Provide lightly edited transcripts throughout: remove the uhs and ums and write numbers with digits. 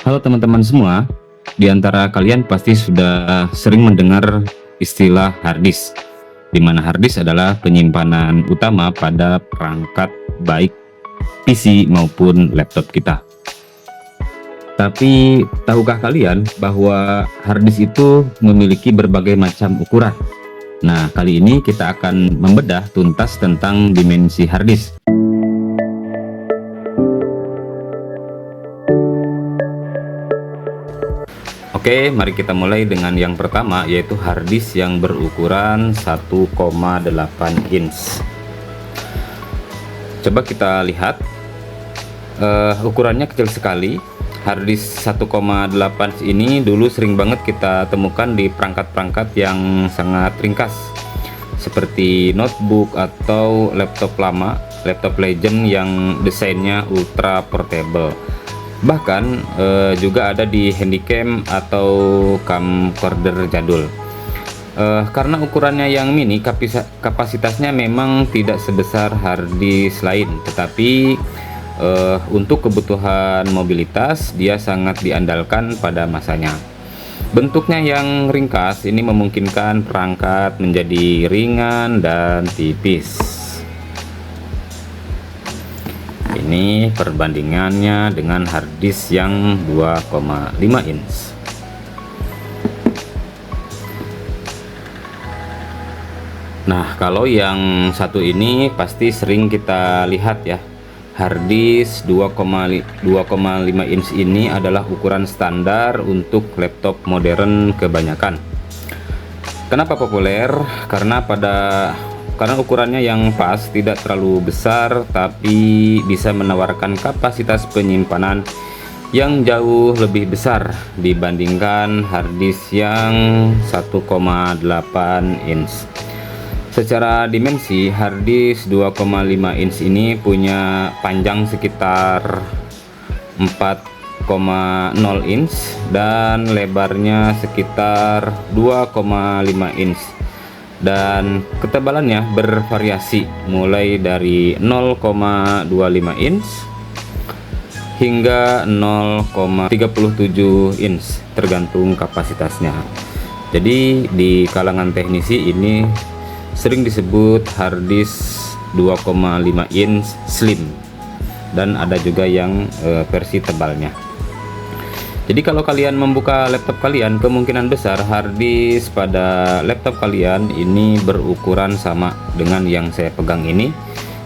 Halo teman-teman semua, di antara kalian pasti sudah sering mendengar istilah hard disk, di mana hard disk adalah penyimpanan utama pada perangkat baik PC maupun laptop kita. Tapi tahukah kalian bahwa hard disk itu memiliki berbagai macam ukuran? Nah, kali ini kita akan membedah tuntas tentang dimensi hard disk. Oke, mari kita mulai dengan yang pertama, yaitu hard disk yang berukuran 1,8 inch. Coba kita lihat, ukurannya kecil sekali. Hard disk 1,8 ini dulu sering banget kita temukan di perangkat-perangkat yang sangat ringkas, seperti notebook atau laptop lama, laptop legend yang desainnya ultra portable. Bahkan juga ada di handycam atau camcorder jadul. Karena ukurannya yang mini, kapasitasnya memang tidak sebesar hard disk lain, tetapi untuk kebutuhan mobilitas dia sangat diandalkan pada masanya. Bentuknya yang ringkas ini memungkinkan perangkat menjadi ringan dan tipis. Ini perbandingannya dengan hard disk yang 2,5 inch. Nah, kalau yang satu ini pasti sering kita lihat ya. Hard disk 2,5 inch ini adalah ukuran standar untuk laptop modern kebanyakan. Kenapa populer? Karena ukurannya yang pas, tidak terlalu besar, tapi bisa menawarkan kapasitas penyimpanan yang jauh lebih besar dibandingkan hard disk yang 1,8 inch. Secara dimensi, hard disk 2,5 inch ini punya panjang sekitar 4,0 inch dan lebarnya sekitar 2,5 inch. Dan ketebalannya bervariasi mulai dari 0,25 inch hingga 0,37 inch tergantung kapasitasnya. Jadi di kalangan teknisi ini sering disebut hard disk 2,5 inch slim, dan ada juga yang versi tebalnya. Jadi kalau kalian membuka laptop kalian, kemungkinan besar hard disk pada laptop kalian ini berukuran sama dengan yang saya pegang ini,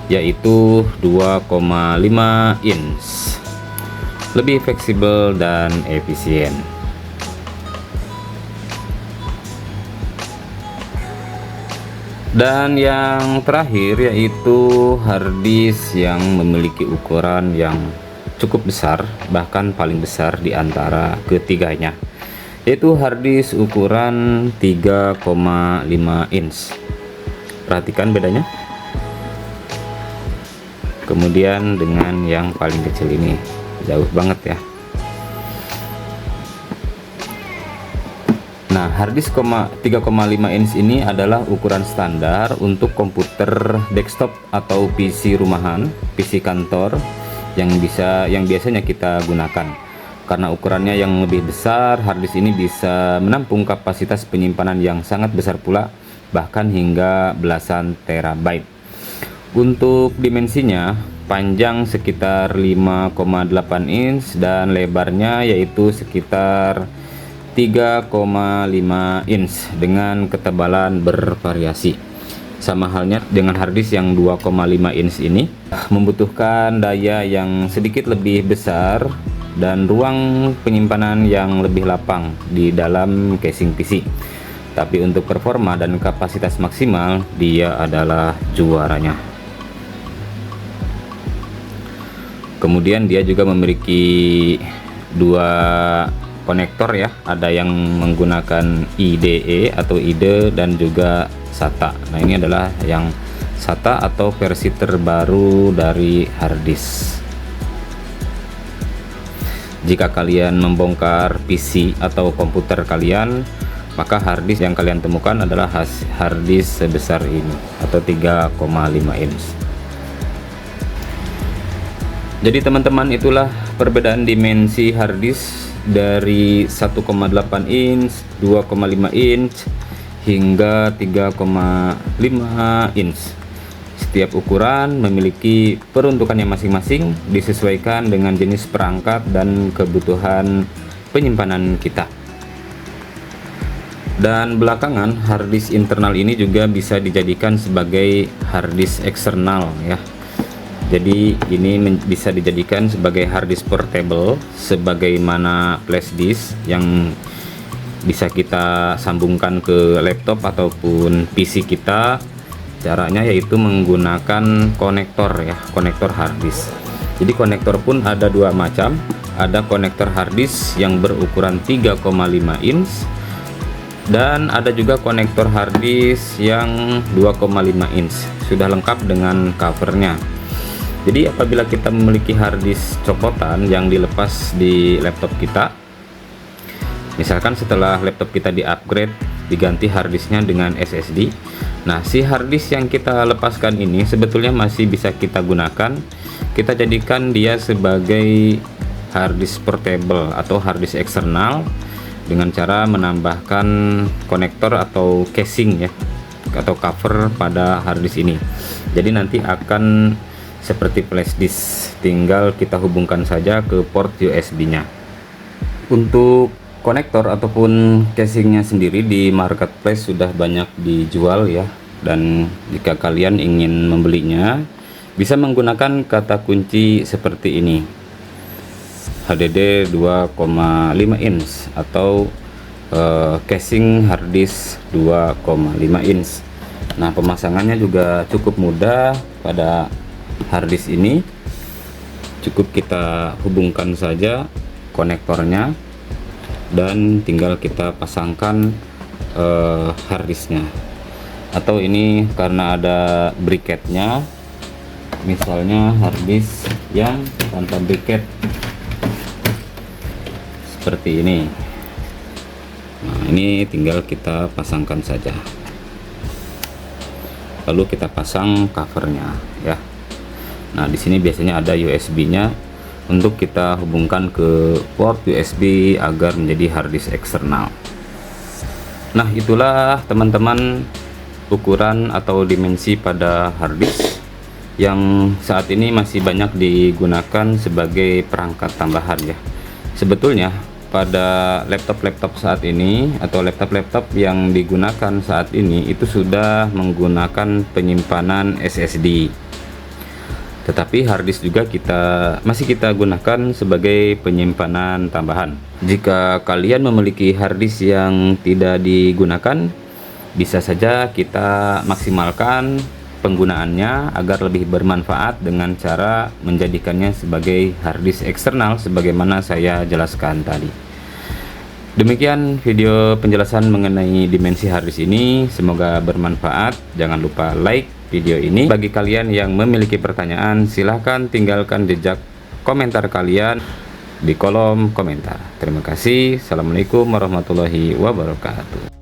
yaitu 2,5 inch. Lebih fleksibel dan efisien. Dan yang terakhir yaitu hard disk yang memiliki ukuran yang cukup besar, bahkan paling besar di antara ketiganya, yaitu hard disk ukuran 3,5 inch. Perhatikan bedanya. Kemudian dengan yang paling kecil ini, jauh banget ya. Nah, hard disk 3,5 inch ini adalah ukuran standar untuk komputer desktop atau PC rumahan, PC kantor yang biasanya kita gunakan. Karena ukurannya yang lebih besar, hard disk ini bisa menampung kapasitas penyimpanan yang sangat besar pula, bahkan hingga belasan terabyte. Untuk dimensinya, panjang sekitar 5,8 inch dan lebarnya yaitu sekitar 3,5 inch dengan ketebalan bervariasi. Sama halnya dengan hard disk yang 2,5 inch ini, membutuhkan daya yang sedikit lebih besar dan ruang penyimpanan yang lebih lapang di dalam casing PC. Tapi untuk performa dan kapasitas maksimal, dia adalah juaranya. Kemudian dia juga memiliki dua konektor ya, ada yang menggunakan IDE atau IDE dan juga SATA. Nah, ini adalah yang SATA atau versi terbaru dari hard disk. Jika kalian membongkar PC atau komputer kalian, maka hard disk yang kalian temukan adalah hard disk sebesar ini atau 3,5 inch. Jadi teman-teman, itulah perbedaan dimensi hard disk dari 1,8 inch, 2,5 inch, hingga 3,5 inch. Setiap ukuran memiliki peruntukannya masing-masing, disesuaikan dengan jenis perangkat dan kebutuhan penyimpanan kita. Dan belakangan harddisk internal ini juga bisa dijadikan sebagai harddisk eksternal ya. Jadi ini bisa dijadikan sebagai harddisk portable, sebagaimana flash disk yang bisa kita sambungkan ke laptop ataupun PC kita. Caranya yaitu menggunakan konektor ya, konektor harddisk. Jadi konektor pun ada dua macam, ada konektor harddisk yang berukuran 3,5 inch, dan ada juga konektor harddisk yang 2,5 inch, sudah lengkap dengan covernya. Jadi apabila kita memiliki harddisk copotan yang dilepas di laptop kita, misalkan setelah laptop kita di-upgrade, diganti harddisknya dengan SSD, nah si harddisk yang kita lepaskan ini sebetulnya masih bisa kita gunakan. Kita jadikan dia sebagai harddisk portable atau harddisk eksternal dengan cara menambahkan konektor atau casing ya, atau cover pada harddisk ini. Jadi nanti akan seperti flash disk, tinggal kita hubungkan saja ke port USB-nya. Untuk konektor ataupun casingnya sendiri di marketplace sudah banyak dijual ya, dan jika kalian ingin membelinya bisa menggunakan kata kunci seperti ini, HDD 2,5 inch atau casing harddisk 2,5 inch. Nah, pemasangannya juga cukup mudah. Pada harddisk ini cukup kita hubungkan saja konektornya dan tinggal kita pasangkan harddisknya. Atau ini karena ada briketnya, misalnya harddisk yang tanpa briket seperti ini. Nah, ini tinggal kita pasangkan saja, lalu kita pasang covernya ya. Nah, di sini biasanya ada USB-nya untuk kita hubungkan ke port USB agar menjadi harddisk eksternal. Nah, itulah teman-teman ukuran atau dimensi pada harddisk yang saat ini masih banyak digunakan sebagai perangkat tambahan ya. Sebetulnya pada laptop-laptop saat ini atau laptop-laptop yang digunakan saat ini itu sudah menggunakan penyimpanan SSD. Tetapi harddisk juga masih kita gunakan sebagai penyimpanan tambahan. Jika kalian memiliki harddisk yang tidak digunakan, bisa saja kita maksimalkan penggunaannya agar lebih bermanfaat dengan cara menjadikannya sebagai harddisk eksternal sebagaimana saya jelaskan tadi. Demikian video penjelasan mengenai dimensi harddisk ini, semoga bermanfaat. Jangan lupa like video ini. Bagi kalian yang memiliki pertanyaan, silahkan tinggalkan jejak komentar kalian di kolom komentar. Terima kasih. Assalamualaikum warahmatullahi wabarakatuh.